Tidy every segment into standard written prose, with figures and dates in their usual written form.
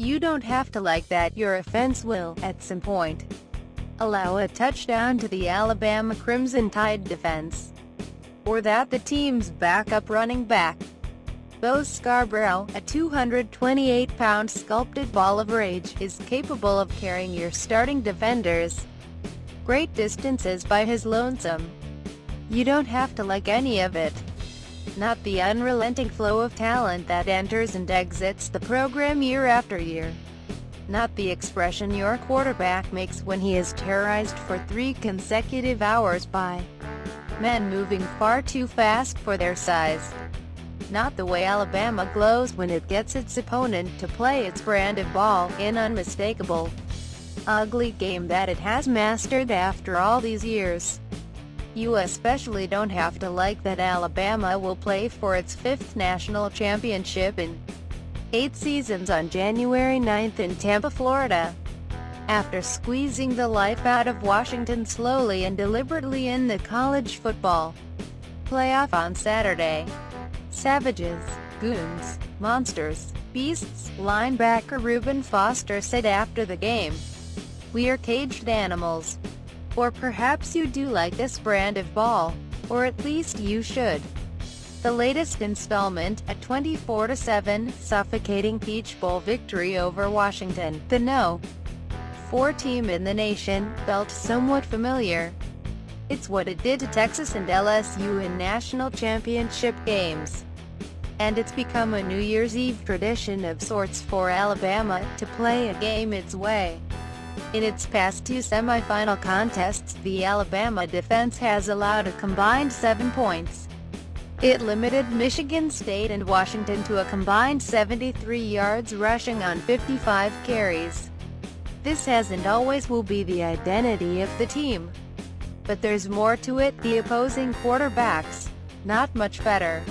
You don't have to like that. Your offense will, at some point, allow a touchdown to the Alabama Crimson Tide defense, or that the team's backup running back, Bo Scarborough, a 228-pound sculpted ball of rage, is capable of carrying your starting defenders great distances by his lonesome. You don't have to like any of it. Not the unrelenting flow of talent that enters and exits the program year after year. Not the expression your quarterback makes when he is terrorized for 3 consecutive hours by men moving far too fast for their size. Not the way Alabama glows when it gets its opponent to play its brand of ball in unmistakable, ugly game that it has mastered after all these years. You especially don't have to like that Alabama will play for its 5th national championship in 8 seasons on January 9th in Tampa, Florida, after squeezing the life out of Washington slowly and deliberately in the college football playoff on Saturday. Savages, goons, monsters, beasts, linebacker Reuben Foster said after the game. We are caged animals. Or perhaps you do like this brand of ball, or at least you should. The latest installment, a 24-7 suffocating Peach Bowl victory over Washington, the No. 4 team in the nation, felt somewhat familiar. It's what it did to Texas and LSU in national championship games. And it's become a New Year's Eve tradition of sorts for Alabama to play a game its way. In its past 2 semifinal contests, the Alabama defense has allowed a combined 7 points. It limited Michigan State and Washington to a combined 73 yards rushing on 55 carries. This has and always will be the identity of the team. But there's more to it. The opposing quarterbacks, not much better.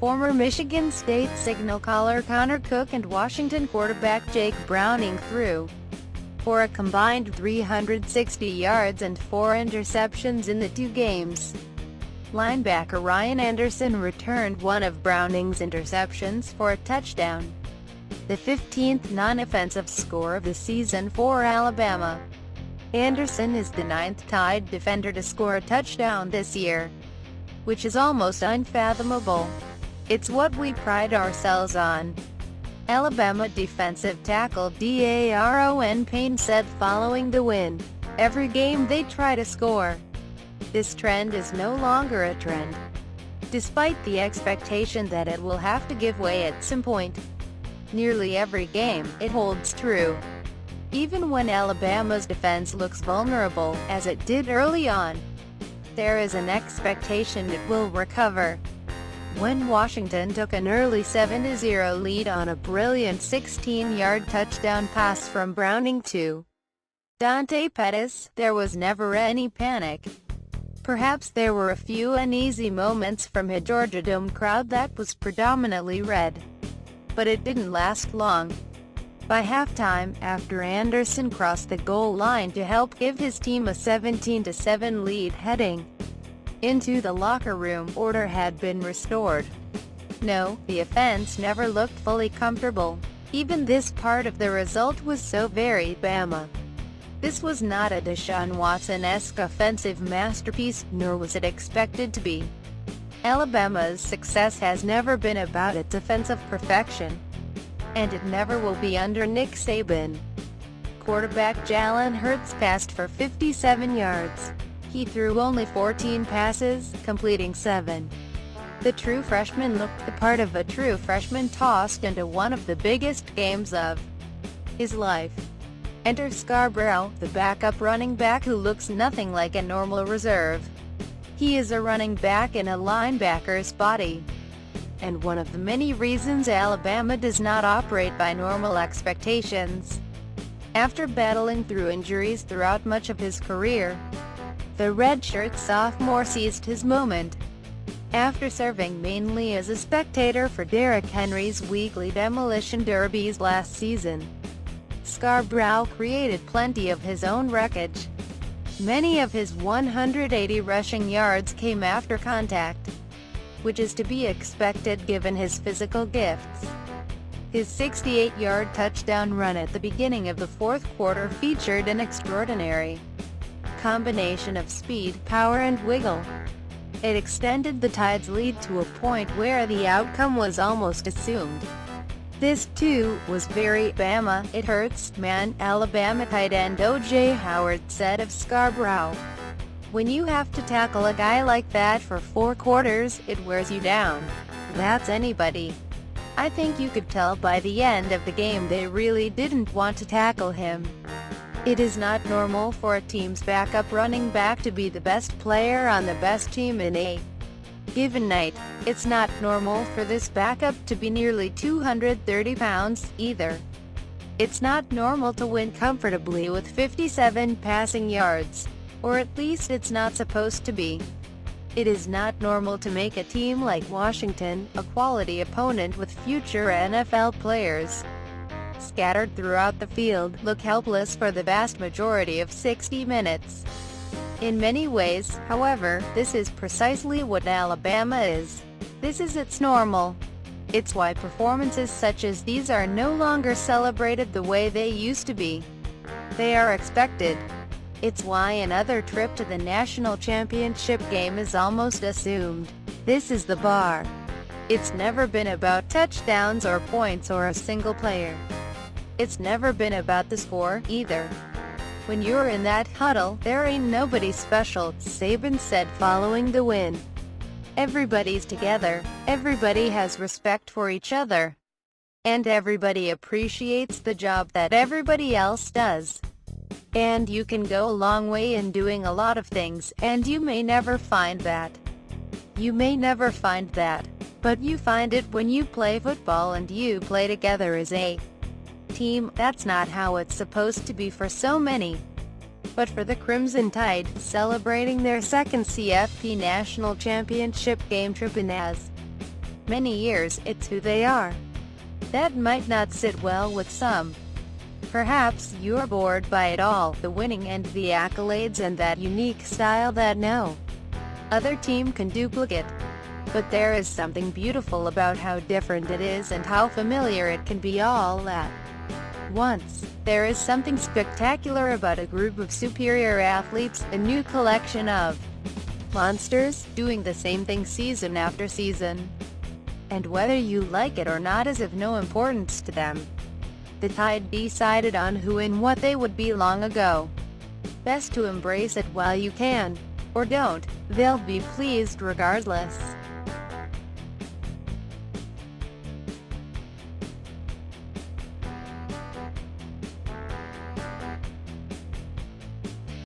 Former Michigan State signal caller Connor Cook and Washington quarterback Jake Browning threw for a combined 360 yards and 4 interceptions in the 2 games. Linebacker Ryan Anderson returned one of Browning's interceptions for a touchdown, the 15th non-offensive score of the season for Alabama. Anderson is the 9th Tide defender to score a touchdown this year, which is almost unfathomable. It's what we pride ourselves on. Alabama defensive tackle Daron Payne said following the win, "Every game they try to score. This trend is no longer a trend. Despite the expectation that it will have to give way at some point, nearly every game, it holds true. Even when Alabama's defense looks vulnerable, as it did early on, there is an expectation it will recover." When Washington took an early 7-0 lead on a brilliant 16-yard touchdown pass from Browning to Dante Pettis, there was never any panic. Perhaps there were a few uneasy moments from a Georgia Dome crowd that was predominantly red. But it didn't last long. By halftime, after Anderson crossed the goal line to help give his team a 17-7 lead heading into the locker room, order had been restored. No, the offense never looked fully comfortable. Even this part of the result was so very Bama. This was not a Deshaun Watson-esque offensive masterpiece, nor was it expected to be. Alabama's success has never been about its offensive perfection, and it never will be under Nick Saban. Quarterback Jalen Hurts passed for 57 yards. He threw only 14 passes, completing 7. The true freshman looked the part of a true freshman tossed into one of the biggest games of his life. Enter Scarborough, the backup running back who looks nothing like a normal reserve. He is a running back in a linebacker's body. And one of the many reasons Alabama does not operate by normal expectations. After battling through injuries throughout much of his career, the redshirt sophomore seized his moment. After serving mainly as a spectator for Derrick Henry's weekly demolition derbies last season, Scarborough created plenty of his own wreckage. Many of his 180 rushing yards came after contact, which is to be expected given his physical gifts. His 68-yard touchdown run at the beginning of the fourth quarter featured an extraordinary combination of speed, power and wiggle. It extended the Tide's lead to a point where the outcome was almost assumed. This, too, was very Bama. It hurts, man, Alabama tight end O.J. Howard said of Scarborough. When you have to tackle a guy like that for 4 quarters, it wears you down. That's anybody. I think you could tell by the end of the game they really didn't want to tackle him. It is not normal for a team's backup running back to be the best player on the best team in a given night. It's not normal for this backup to be nearly 230 pounds, either. It's not normal to win comfortably with 57 passing yards. Or at least it's not supposed to be. It is not normal to make a team like Washington, a quality opponent with future NFL players scattered throughout the field, look helpless for the vast majority of 60 minutes. In many ways, however, this is precisely what Alabama is. This is its normal. It's why performances such as these are no longer celebrated the way they used to be. They are expected. It's why another trip to the national championship game is almost assumed. This is the bar. It's never been about touchdowns or points or a single player. It's never been about the score, either. When you're in that huddle, there ain't nobody special, Saban said following the win. Everybody's together, everybody has respect for each other, and everybody appreciates the job that everybody else does. And you can go a long way in doing a lot of things, and you may never find that. You may never find that, but you find it when you play football and you play together as a team. That's not how it's supposed to be for so many. But for the Crimson Tide, celebrating their second CFP National Championship game trip in as many years, it's who they are. That might not sit well with some. Perhaps you're bored by it all, the winning and the accolades and that unique style that no other team can duplicate. But there is something beautiful about how different it is and how familiar it can be all at once. There is something spectacular about a group of superior athletes, a new collection of monsters, doing the same thing season after season. And whether you like it or not is of no importance to them. The Tide decided on who and what they would be long ago. Best to embrace it while you can. Or don't, they'll be pleased regardless.